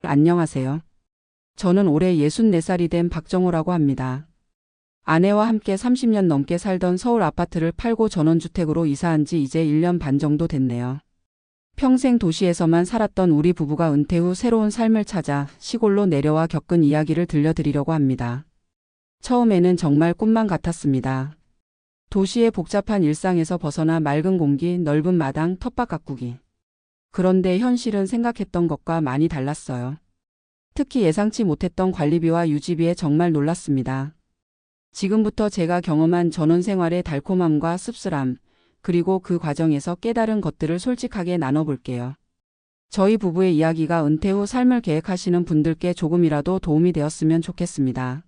안녕하세요. 저는 올해 64살이 된 박정호라고 합니다. 아내와 함께 30년 넘게 살던 서울 아파트를 팔고 전원주택으로 이사한 지 이제 1년 반 정도 됐네요. 평생 도시에서만 살았던 우리 부부가 은퇴 후 새로운 삶을 찾아 시골로 내려와 겪은 이야기를 들려드리려고 합니다. 처음에는 정말 꿈만 같았습니다. 도시의 복잡한 일상에서 벗어나 맑은 공기, 넓은 마당, 텃밭 가꾸기. 그런데 현실은 생각했던 것과 많이 달랐어요. 특히 예상치 못했던 관리비와 유지비에 정말 놀랐습니다. 지금부터 제가 경험한 전원 생활의 달콤함과 씁쓸함, 그리고 그 과정에서 깨달은 것들을 솔직하게 나눠볼게요. 저희 부부의 이야기가 은퇴 후 삶을 계획하시는 분들께 조금이라도 도움이 되었으면 좋겠습니다.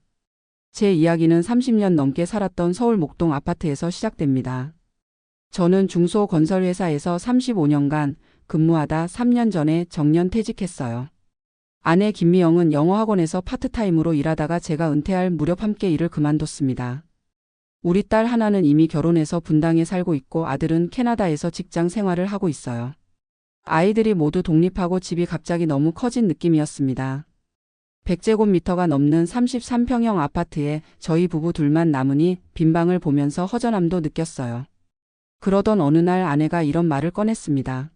제 이야기는 30년 넘게 살았던 서울 목동 아파트에서 시작됩니다. 저는 중소건설회사에서 35년간 근무하다 3년 전에 정년 퇴직했어요. 아내 김미영은 영어학원에서 파트타임으로 일하다가 제가 은퇴할 무렵 함께 일을 그만뒀습니다. 우리 딸 하나는 이미 결혼해서 분당에 살고 있고 아들은 캐나다에서 직장 생활을 하고 있어요. 아이들이 모두 독립하고 집이 갑자기 너무 커진 느낌이었습니다. 100제곱미터가 넘는 33평형 아파트에 저희 부부 둘만 남으니 빈 방을 보면서 허전함도 느꼈어요. 그러던 어느 날 아내가 이런 말을 꺼냈습니다.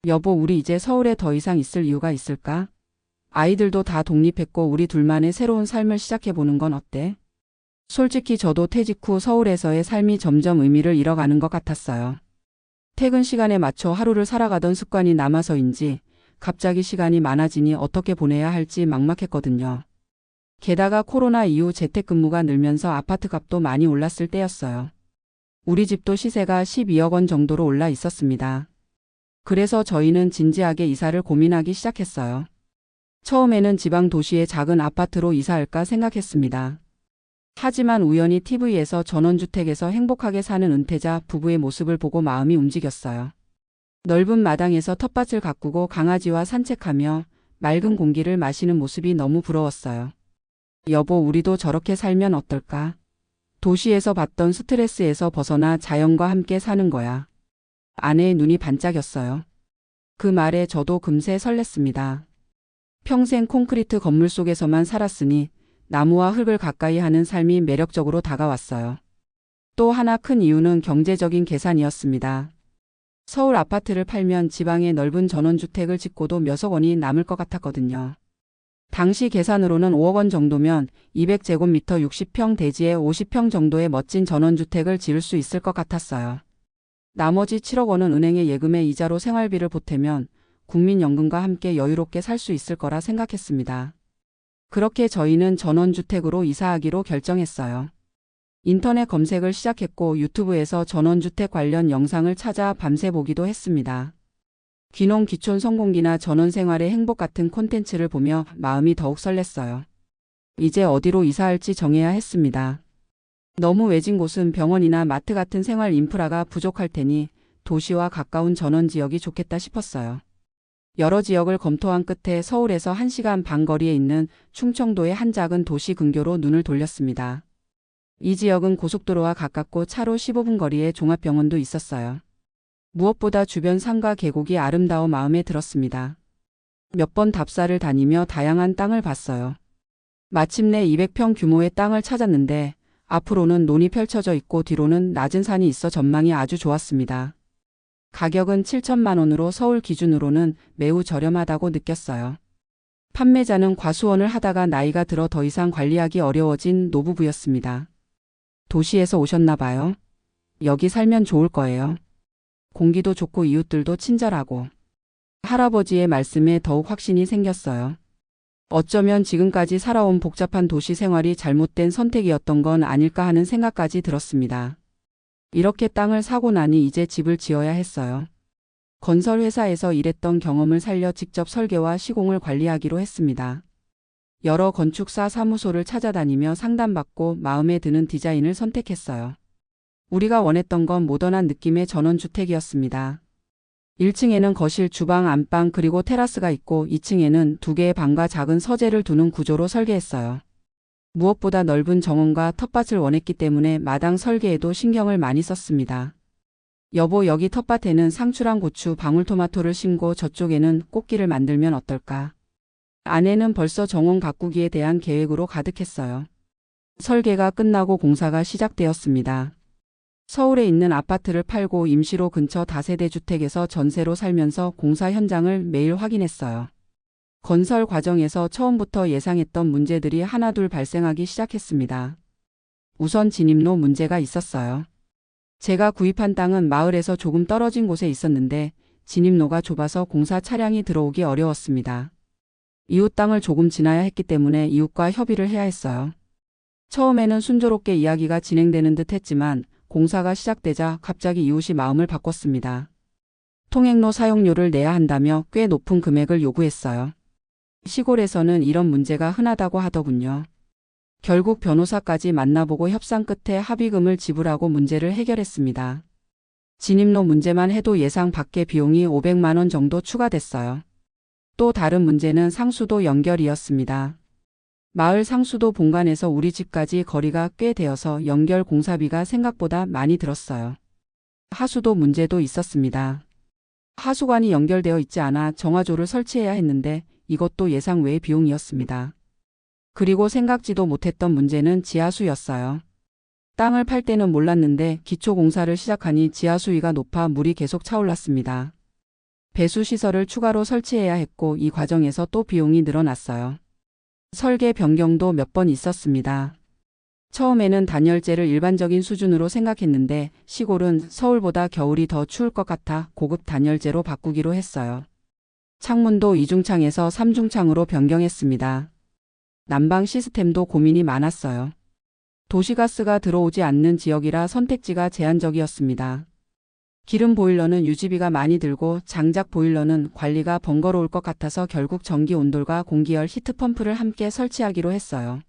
여보, 우리 이제 서울에 더 이상 있을 이유가 있을까? 아이들도 다 독립했고 우리 둘만의 새로운 삶을 시작해보는 건 어때? 솔직히 저도 퇴직 후 서울에서의 삶이 점점 의미를 잃어가는 것 같았어요. 퇴근 시간에 맞춰 하루를 살아가던 습관이 남아서인지 갑자기 시간이 많아지니 어떻게 보내야 할지 막막했거든요. 게다가 코로나 이후 재택근무가 늘면서 아파트 값도 많이 올랐을 때였어요. 우리 집도 시세가 12억 원 정도로 올라 있었습니다. 그래서 저희는 진지하게 이사를 고민하기 시작했어요. 처음에는 지방 도시의 작은 아파트로 이사할까 생각했습니다. 하지만 우연히 TV에서 전원주택에서 행복하게 사는 은퇴자 부부의 모습을 보고 마음이 움직였어요. 넓은 마당에서 텃밭을 가꾸고 강아지와 산책하며 맑은 공기를 마시는 모습이 너무 부러웠어요. 여보, 우리도 저렇게 살면 어떨까? 도시에서 받던 스트레스에서 벗어나 자연과 함께 사는 거야. 아내의 눈이 반짝였어요. 그 말에 저도 금세 설렜습니다. 평생 콘크리트 건물 속에서만 살았으니 나무와 흙을 가까이 하는 삶이 매력적으로 다가왔어요. 또 하나 큰 이유는 경제적인 계산이었습니다. 서울 아파트를 팔면 지방에 넓은 전원주택을 짓고도 몇억 원이 남을 것 같았거든요. 당시 계산으로는 5억 원 정도면 200제곱미터 60평 대지에 50평 정도의 멋진 전원주택을 지을 수 있을 것 같았어요. 나머지 7억 원은 은행의 예금에 이자로 생활비를 보태면 국민연금과 함께 여유롭게 살 수 있을 거라 생각했습니다. 그렇게 저희는 전원주택으로 이사하기로 결정했어요. 인터넷 검색을 시작했고 유튜브에서 전원주택 관련 영상을 찾아 밤새 보기도 했습니다. 귀농 귀촌 성공기나 전원생활의 행복 같은 콘텐츠를 보며 마음이 더욱 설렜어요. 이제 어디로 이사할지 정해야 했습니다. 너무 외진 곳은 병원이나 마트 같은 생활 인프라가 부족할 테니 도시와 가까운 전원 지역이 좋겠다 싶었어요. 여러 지역을 검토한 끝에 서울에서 1시간 반 거리에 있는 충청도의 한 작은 도시 근교로 눈을 돌렸습니다. 이 지역은 고속도로와 가깝고 차로 15분 거리에 종합병원도 있었어요. 무엇보다 주변 산과 계곡이 아름다워 마음에 들었습니다. 몇 번 답사를 다니며 다양한 땅을 봤어요. 마침내 200평 규모의 땅을 찾았는데 앞으로는 논이 펼쳐져 있고 뒤로는 낮은 산이 있어 전망이 아주 좋았습니다. 가격은 7천만 원으로 서울 기준으로는 매우 저렴하다고 느꼈어요. 판매자는 과수원을 하다가 나이가 들어 더 이상 관리하기 어려워진 노부부였습니다. 도시에서 오셨나 봐요. 여기 살면 좋을 거예요. 공기도 좋고 이웃들도 친절하고. 할아버지의 말씀에 더욱 확신이 생겼어요. 어쩌면 지금까지 살아온 복잡한 도시 생활이 잘못된 선택이었던 건 아닐까 하는 생각까지 들었습니다. 이렇게 땅을 사고 나니 이제 집을 지어야 했어요. 건설회사에서 일했던 경험을 살려 직접 설계와 시공을 관리하기로 했습니다. 여러 건축사 사무소를 찾아다니며 상담받고 마음에 드는 디자인을 선택했어요. 우리가 원했던 건 모던한 느낌의 전원주택이었습니다. 1층에는 거실, 주방, 안방 그리고 테라스가 있고 2층에는 2개의 방과 작은 서재를 두는 구조로 설계했어요. 무엇보다 넓은 정원과 텃밭을 원했기 때문에 마당 설계에도 신경을 많이 썼습니다. 여보, 여기 텃밭에는 상추랑 고추, 방울토마토를 심고 저쪽에는 꽃길을 만들면 어떨까? 아내는 벌써 정원 가꾸기에 대한 계획으로 가득했어요. 설계가 끝나고 공사가 시작되었습니다. 서울에 있는 아파트를 팔고 임시로 근처 다세대 주택에서 전세로 살면서 공사 현장을 매일 확인했어요. 건설 과정에서 처음부터 예상했던 문제들이 하나둘 발생하기 시작했습니다. 우선 진입로 문제가 있었어요. 제가 구입한 땅은 마을에서 조금 떨어진 곳에 있었는데 진입로가 좁아서 공사 차량이 들어오기 어려웠습니다. 이웃 땅을 조금 지나야 했기 때문에 이웃과 협의를 해야 했어요. 처음에는 순조롭게 이야기가 진행되는 듯 했지만 공사가 시작되자 갑자기 이웃이 마음을 바꿨습니다. 통행로 사용료를 내야 한다며 꽤 높은 금액을 요구했어요. 시골에서는 이런 문제가 흔하다고 하더군요. 결국 변호사까지 만나보고 협상 끝에 합의금을 지불하고 문제를 해결했습니다. 진입로 문제만 해도 예상 밖의 비용이 500만 원 정도 추가됐어요. 또 다른 문제는 상수도 연결이었습니다. 마을 상수도 본관에서 우리 집까지 거리가 꽤 되어서 연결 공사비가 생각보다 많이 들었어요. 하수도 문제도 있었습니다. 하수관이 연결되어 있지 않아 정화조를 설치해야 했는데 이것도 예상 외의 비용이었습니다. 그리고 생각지도 못했던 문제는 지하수였어요. 땅을 팔 때는 몰랐는데 기초공사를 시작하니 지하수위가 높아 물이 계속 차올랐습니다. 배수시설을 추가로 설치해야 했고 이 과정에서 또 비용이 늘어났어요. 설계 변경도 몇 번 있었습니다. 처음에는 단열재를 일반적인 수준으로 생각했는데 시골은 서울보다 겨울이 더 추울 것 같아 고급 단열재로 바꾸기로 했어요. 창문도 2중창에서 3중창으로 변경했습니다. 난방 시스템도 고민이 많았어요. 도시가스가 들어오지 않는 지역이라 선택지가 제한적이었습니다. 기름 보일러는 유지비가 많이 들고 장작 보일러는 관리가 번거로울 것 같아서 결국 전기 온돌과 공기열 히트펌프를 함께 설치하기로 했어요.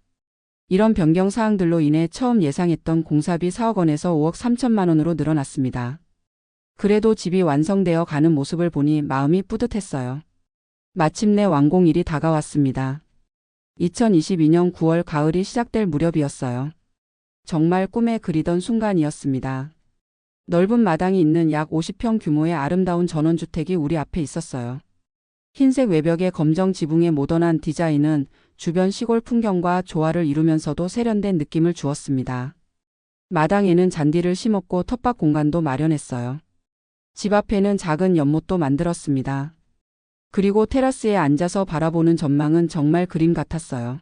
이런 변경 사항들로 인해 처음 예상했던 공사비 4억 원에서 5억 3천만 원으로 늘어났습니다. 그래도 집이 완성되어 가는 모습을 보니 마음이 뿌듯했어요. 마침내 완공일이 다가왔습니다. 2022년 9월 가을이 시작될 무렵이었어요. 정말 꿈에 그리던 순간이었습니다. 넓은 마당이 있는 약 50평 규모의 아름다운 전원주택이 우리 앞에 있었어요. 흰색 외벽의 검정 지붕의 모던한 디자인은 주변 시골 풍경과 조화를 이루면서도 세련된 느낌을 주었습니다. 마당에는 잔디를 심었고 텃밭 공간도 마련했어요. 집 앞에는 작은 연못도 만들었습니다. 그리고 테라스에 앉아서 바라보는 전망은 정말 그림 같았어요.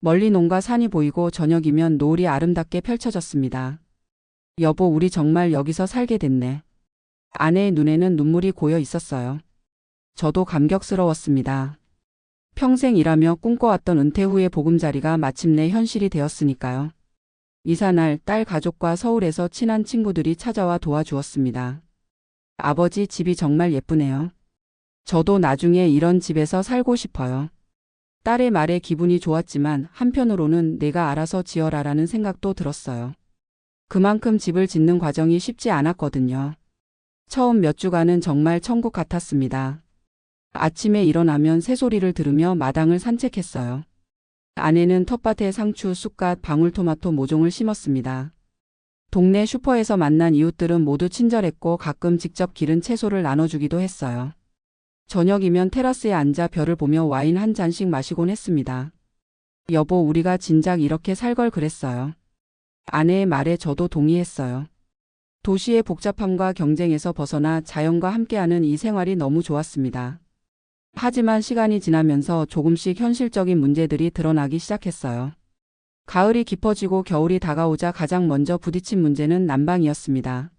멀리 논과 산이 보이고 저녁이면 노을이 아름답게 펼쳐졌습니다. 여보, 우리 정말 여기서 살게 됐네. 아내의 눈에는 눈물이 고여 있었어요. 저도 감격스러웠습니다. 평생 일하며 꿈꿔왔던 은퇴 후의 보금자리가 마침내 현실이 되었으니까요. 이사날 딸 가족과 서울에서 친한 친구들이 찾아와 도와주었습니다. 아버지, 집이 정말 예쁘네요. 저도 나중에 이런 집에서 살고 싶어요. 딸의 말에 기분이 좋았지만 한편으로는 내가 알아서 지어라라는 생각도 들었어요. 그만큼 집을 짓는 과정이 쉽지 않았거든요. 처음 몇 주간은 정말 천국 같았습니다. 아침에 일어나면 새소리를 들으며 마당을 산책했어요. 아내는 텃밭에 상추, 쑥갓, 방울토마토 모종을 심었습니다. 동네 슈퍼에서 만난 이웃들은 모두 친절했고 가끔 직접 기른 채소를 나눠주기도 했어요. 저녁이면 테라스에 앉아 별을 보며 와인 한 잔씩 마시곤 했습니다. 여보, 우리가 진작 이렇게 살 걸 그랬어요. 아내의 말에 저도 동의했어요. 도시의 복잡함과 경쟁에서 벗어나 자연과 함께하는 이 생활이 너무 좋았습니다. 하지만 시간이 지나면서 조금씩 현실적인 문제들이 드러나기 시작했어요. 가을이 깊어지고 겨울이 다가오자 가장 먼저 부딪힌 문제는 난방이었습니다.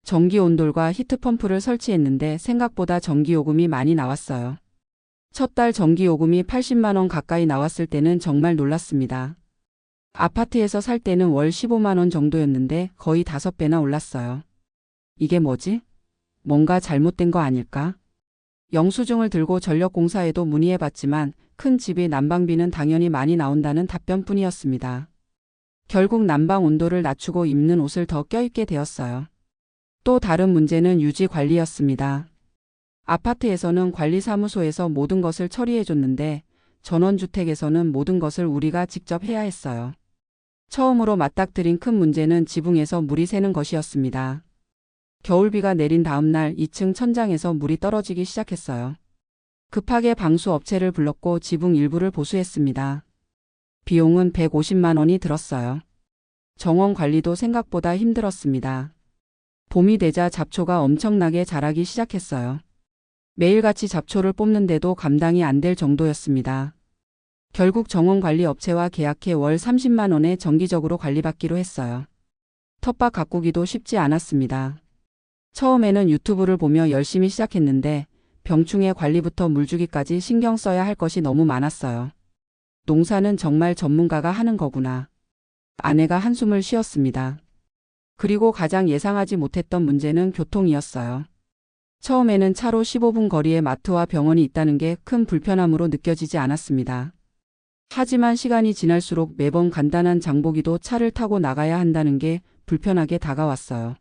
전기 온돌과 히트펌프를 설치했는데 생각보다 전기요금이 많이 나왔어요. 첫 달 전기요금이 80만 원 가까이 나왔을 때는 정말 놀랐습니다. 아파트에서 살 때는 월 15만 원 정도였는데 거의 5배나 올랐어요. 이게 뭐지? 뭔가 잘못된 거 아닐까? 영수증을 들고 전력공사에도 문의해봤지만 큰 집이 난방비는 당연히 많이 나온다는 답변뿐이었습니다. 결국 난방 온도를 낮추고 입는 옷을 더 껴입게 되었어요. 또 다른 문제는 유지 관리였습니다. 아파트에서는 관리사무소에서 모든 것을 처리해줬는데 전원주택에서는 모든 것을 우리가 직접 해야 했어요. 처음으로 맞닥뜨린 큰 문제는 지붕에서 물이 새는 것이었습니다. 겨울비가 내린 다음 날 2층 천장에서 물이 떨어지기 시작했어요. 급하게 방수 업체를 불렀고 지붕 일부를 보수했습니다. 비용은 150만 원이 들었어요. 정원 관리도 생각보다 힘들었습니다. 봄이 되자 잡초가 엄청나게 자라기 시작했어요. 매일같이 잡초를 뽑는데도 감당이 안 될 정도였습니다. 결국 정원관리 업체와 계약해 월 30만 원에 정기적으로 관리받기로 했어요. 텃밭 가꾸기도 쉽지 않았습니다. 처음에는 유튜브를 보며 열심히 시작했는데 병충해 관리부터 물주기까지 신경 써야 할 것이 너무 많았어요. 농사는 정말 전문가가 하는 거구나. 아내가 한숨을 쉬었습니다. 그리고 가장 예상하지 못했던 문제는 교통이었어요. 처음에는 차로 15분 거리에 마트와 병원이 있다는 게 큰 불편함으로 느껴지지 않았습니다. 하지만 시간이 지날수록 매번 간단한 장보기도 차를 타고 나가야 한다는 게 불편하게 다가왔어요.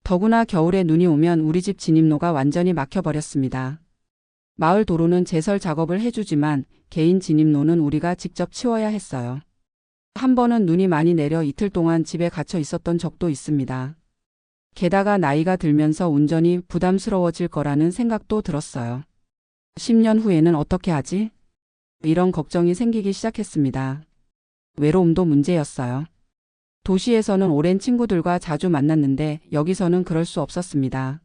더구나 겨울에 눈이 오면 우리 집 진입로가 완전히 막혀버렸습니다. 마을 도로는 제설 작업을 해주지만 개인 진입로는 우리가 직접 치워야 했어요. 한 번은 눈이 많이 내려 이틀 동안 집에 갇혀 있었던 적도 있습니다. 게다가 나이가 들면서 운전이 부담스러워질 거라는 생각도 들었어요. 10년 후에는 어떻게 하지? 이런 걱정이 생기기 시작했습니다. 외로움도 문제였어요. 도시에서는 오랜 친구들과 자주 만났는데 여기서는 그럴 수 없었습니다.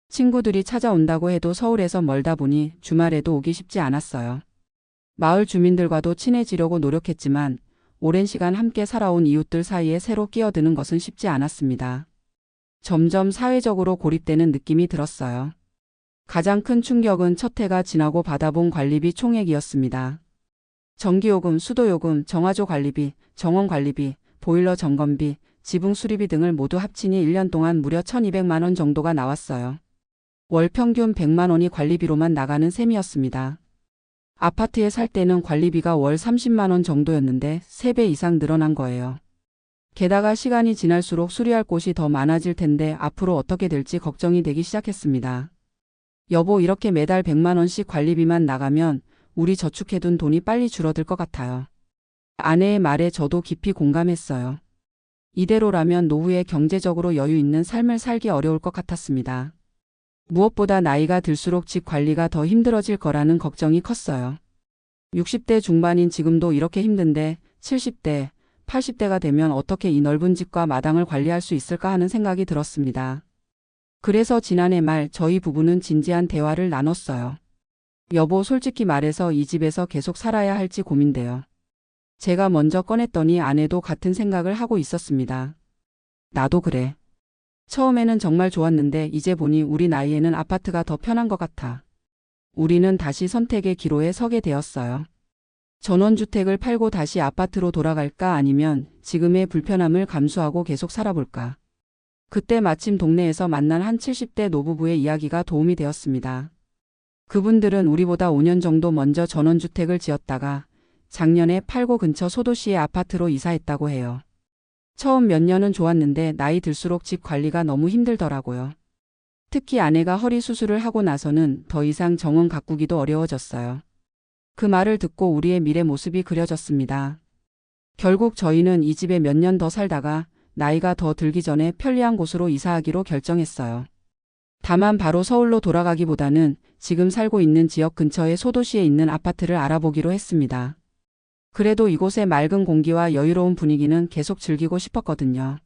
친구들이 찾아온다고 해도 서울에서 멀다 보니 주말에도 오기 쉽지 않았어요. 마을 주민들과도 친해지려고 노력했지만 오랜 시간 함께 살아온 이웃들 사이에 새로 끼어드는 것은 쉽지 않았습니다. 점점 사회적으로 고립되는 느낌이 들었어요. 가장 큰 충격은 첫 해가 지나고 받아본 관리비 총액이었습니다. 전기요금, 수도요금, 정화조 관리비, 정원 관리비, 보일러 점검비, 지붕 수리비 등을 모두 합치니 1년 동안 무려 1,200만 원 정도가 나왔어요. 월 평균 100만 원이 관리비로만 나가는 셈이었습니다. 아파트에 살 때는 관리비가 월 30만 원 정도였는데 3배 이상 늘어난 거예요. 게다가 시간이 지날수록 수리할 곳이 더 많아질 텐데 앞으로 어떻게 될지 걱정이 되기 시작했습니다. 여보, 이렇게 매달 100만 원씩 관리비만 나가면 우리 저축해둔 돈이 빨리 줄어들 것 같아요. 아내의 말에 저도 깊이 공감했어요. 이대로라면 노후에 경제적으로 여유 있는 삶을 살기 어려울 것 같았습니다. 무엇보다 나이가 들수록 집 관리가 더 힘들어질 거라는 걱정이 컸어요. 60대 중반인 지금도 이렇게 힘든데 70대, 80대가 되면 어떻게 이 넓은 집과 마당을 관리할 수 있을까 하는 생각이 들었습니다. 그래서 지난해 말 저희 부부는 진지한 대화를 나눴어요. 여보, 솔직히 말해서 이 집에서 계속 살아야 할지 고민돼요. 제가 먼저 꺼냈더니 아내도 같은 생각을 하고 있었습니다. 나도 그래. 처음에는 정말 좋았는데 이제 보니 우리 나이에는 아파트가 더 편한 것 같아. 우리는 다시 선택의 기로에 서게 되었어요. 전원주택을 팔고 다시 아파트로 돌아갈까 아니면 지금의 불편함을 감수하고 계속 살아볼까. 그때 마침 동네에서 만난 한 70대 노부부의 이야기가 도움이 되었습니다. 그분들은 우리보다 5년 정도 먼저 전원주택을 지었다가 작년에 팔고 근처 소도시의 아파트로 이사했다고 해요. 처음 몇 년은 좋았는데 나이 들수록 집 관리가 너무 힘들더라고요. 특히 아내가 허리 수술을 하고 나서는 더 이상 정원 가꾸기도 어려워졌어요. 그 말을 듣고 우리의 미래 모습이 그려졌습니다. 결국 저희는 이 집에 몇 년 더 살다가 나이가 더 들기 전에 편리한 곳으로 이사하기로 결정했어요. 다만 바로 서울로 돌아가기보다는 지금 살고 있는 지역 근처의 소도시에 있는 아파트를 알아보기로 했습니다. 그래도 이곳의 맑은 공기와 여유로운 분위기는 계속 즐기고 싶었거든요.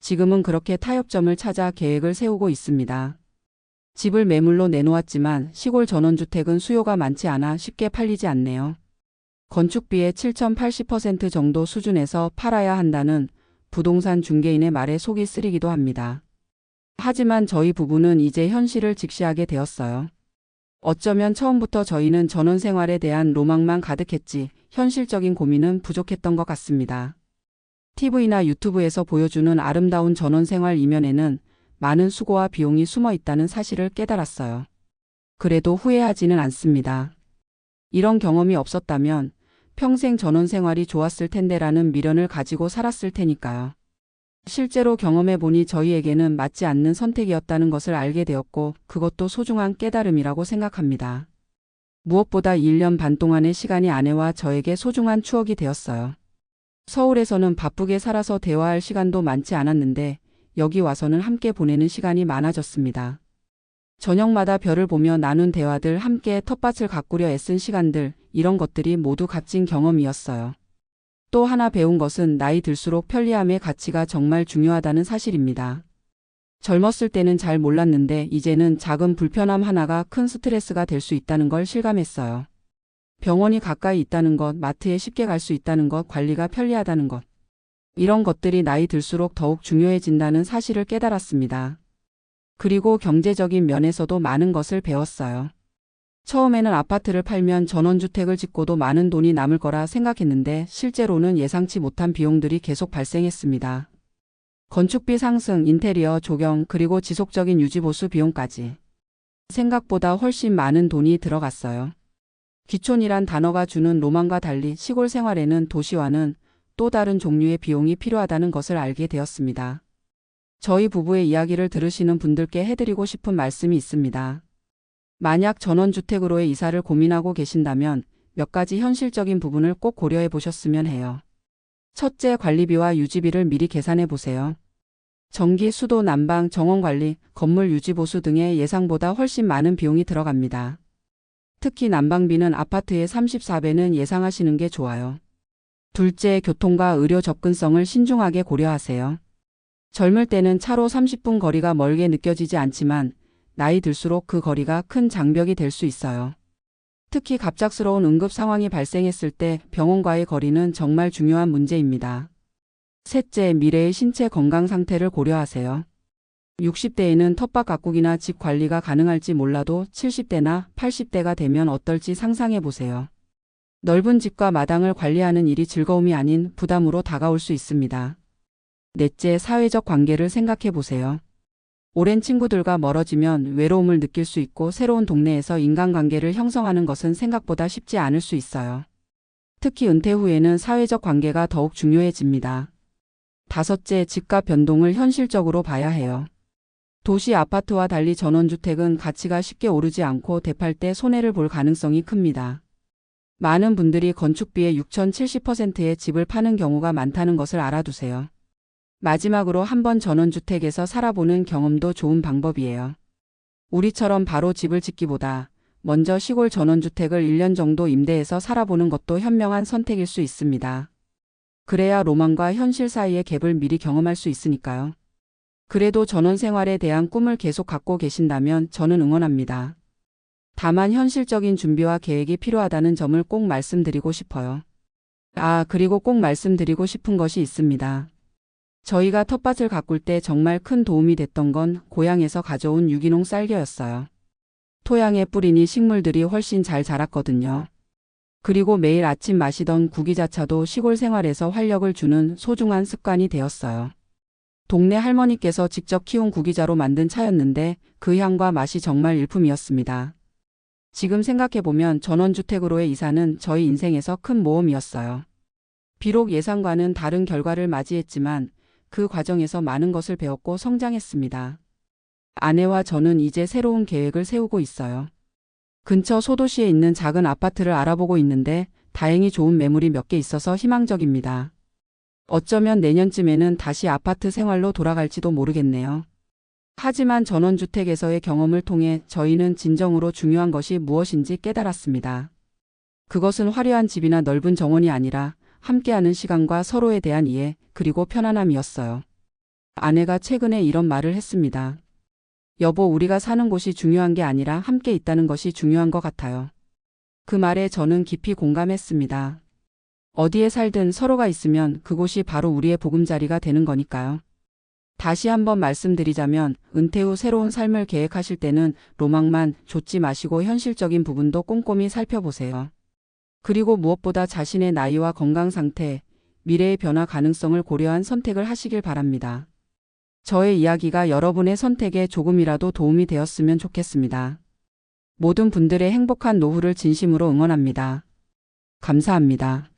지금은 그렇게 타협점을 찾아 계획을 세우고 있습니다. 집을 매물로 내놓았지만 시골 전원주택은 수요가 많지 않아 쉽게 팔리지 않네요. 건축비의 7,80% 정도 수준에서 팔아야 한다는 부동산 중개인의 말에 속이 쓰리기도 합니다. 하지만 저희 부부는 이제 현실을 직시하게 되었어요. 어쩌면 처음부터 저희는 전원 생활에 대한 로망만 가득했지 현실적인 고민은 부족했던 것 같습니다. TV나 유튜브에서 보여주는 아름다운 전원 생활 이면에는 많은 수고와 비용이 숨어 있다는 사실을 깨달았어요. 그래도 후회하지는 않습니다. 이런 경험이 없었다면 평생 전원 생활이 좋았을 텐데라는 미련을 가지고 살았을 테니까요. 실제로 경험해보니 저희에게는 맞지 않는 선택이었다는 것을 알게 되었고 그것도 소중한 깨달음이라고 생각합니다. 무엇보다 1년 반 동안의 시간이 아내와 저에게 소중한 추억이 되었어요. 서울에서는 바쁘게 살아서 대화할 시간도 많지 않았는데 여기 와서는 함께 보내는 시간이 많아졌습니다. 저녁마다 별을 보며 나눈 대화들, 함께 텃밭을 가꾸려 애쓴 시간들, 이런 것들이 모두 값진 경험이었어요. 또 하나 배운 것은 나이 들수록 편리함의 가치가 정말 중요하다는 사실입니다. 젊었을 때는 잘 몰랐는데 이제는 작은 불편함 하나가 큰 스트레스가 될 수 있다는 걸 실감했어요. 병원이 가까이 있다는 것, 마트에 쉽게 갈 수 있다는 것, 관리가 편리하다는 것. 이런 것들이 나이 들수록 더욱 중요해진다는 사실을 깨달았습니다. 그리고 경제적인 면에서도 많은 것을 배웠어요. 처음에는 아파트를 팔면 전원주택을 짓고도 많은 돈이 남을 거라 생각했는데 실제로는 예상치 못한 비용들이 계속 발생했습니다. 건축비 상승, 인테리어 조경, 그리고 지속적인 유지보수 비용까지. 생각보다 훨씬 많은 돈이 들어갔어요. 귀촌이란 단어가 주는 로망과 달리 시골 생활에는 도시와는 또 다른 종류의 비용이 필요하다는 것을 알게 되었습니다. 저희 부부의 이야기를 들으시는 분들께 해드리고 싶은 말씀이 있습니다. 만약 전원주택으로의 이사를 고민하고 계신다면 몇 가지 현실적인 부분을 꼭 고려해 보셨으면 해요. 첫째, 관리비와 유지비를 미리 계산해 보세요. 전기, 수도, 난방, 정원관리, 건물 유지보수 등의 예상보다 훨씬 많은 비용이 들어갑니다. 특히 난방비는 아파트의 34배는 예상하시는 게 좋아요. 둘째, 교통과 의료 접근성을 신중하게 고려하세요. 젊을 때는 차로 30분 거리가 멀게 느껴지지 않지만 나이 들수록 그 거리가 큰 장벽이 될 수 있어요. 특히 갑작스러운 응급 상황이 발생했을 때 병원과의 거리는 정말 중요한 문제입니다. 셋째, 미래의 신체 건강 상태를 고려하세요. 60대에는 텃밭 가꾸기나 집 관리가 가능할지 몰라도 70대나 80대가 되면 어떨지 상상해 보세요. 넓은 집과 마당을 관리하는 일이 즐거움이 아닌 부담으로 다가올 수 있습니다. 넷째, 사회적 관계를 생각해 보세요. 오랜 친구들과 멀어지면 외로움을 느낄 수 있고 새로운 동네에서 인간관계를 형성하는 것은 생각보다 쉽지 않을 수 있어요. 특히 은퇴 후에는 사회적 관계가 더욱 중요해집니다. 다섯째, 집값 변동을 현실적으로 봐야 해요. 도시 아파트와 달리 전원주택은 가치가 쉽게 오르지 않고 되팔 때 손해를 볼 가능성이 큽니다. 많은 분들이 건축비의 60-70%의 집을 파는 경우가 많다는 것을 알아두세요. 마지막으로 한번 전원주택에서 살아보는 경험도 좋은 방법이에요. 우리처럼 바로 집을 짓기보다 먼저 시골 전원주택을 1년 정도 임대해서 살아보는 것도 현명한 선택일 수 있습니다. 그래야 로망과 현실 사이의 갭을 미리 경험할 수 있으니까요. 그래도 전원 생활에 대한 꿈을 계속 갖고 계신다면 저는 응원합니다. 다만 현실적인 준비와 계획이 필요하다는 점을 꼭 말씀드리고 싶어요. 그리고 꼭 말씀드리고 싶은 것이 있습니다. 저희가 텃밭을 가꿀 때 정말 큰 도움이 됐던 건 고향에서 가져온 유기농 쌀겨였어요. 토양에 뿌리니 식물들이 훨씬 잘 자랐거든요. 그리고 매일 아침 마시던 구기자차도 시골 생활에서 활력을 주는 소중한 습관이 되었어요. 동네 할머니께서 직접 키운 구기자로 만든 차였는데 그 향과 맛이 정말 일품이었습니다. 지금 생각해보면 전원주택으로의 이사는 저희 인생에서 큰 모험이었어요. 비록 예상과는 다른 결과를 맞이했지만 그 과정에서 많은 것을 배웠고 성장했습니다. 아내와 저는 이제 새로운 계획을 세우고 있어요. 근처 소도시에 있는 작은 아파트를 알아보고 있는데 다행히 좋은 매물이 몇 개 있어서 희망적입니다. 어쩌면 내년쯤에는 다시 아파트 생활로 돌아갈지도 모르겠네요. 하지만 전원주택에서의 경험을 통해 저희는 진정으로 중요한 것이 무엇인지 깨달았습니다. 그것은 화려한 집이나 넓은 정원이 아니라 함께하는 시간과 서로에 대한 이해, 그리고 편안함이었어요. 아내가 최근에 이런 말을 했습니다. 여보, 우리가 사는 곳이 중요한 게 아니라 함께 있다는 것이 중요한 것 같아요. 그 말에 저는 깊이 공감했습니다. 어디에 살든 서로가 있으면 그곳이 바로 우리의 보금자리가 되는 거니까요. 다시 한번 말씀드리자면 은퇴 후 새로운 삶을 계획하실 때는 로망만 좇지 마시고 현실적인 부분도 꼼꼼히 살펴보세요. 그리고 무엇보다 자신의 나이와 건강 상태, 미래의 변화 가능성을 고려한 선택을 하시길 바랍니다. 저의 이야기가 여러분의 선택에 조금이라도 도움이 되었으면 좋겠습니다. 모든 분들의 행복한 노후를 진심으로 응원합니다. 감사합니다.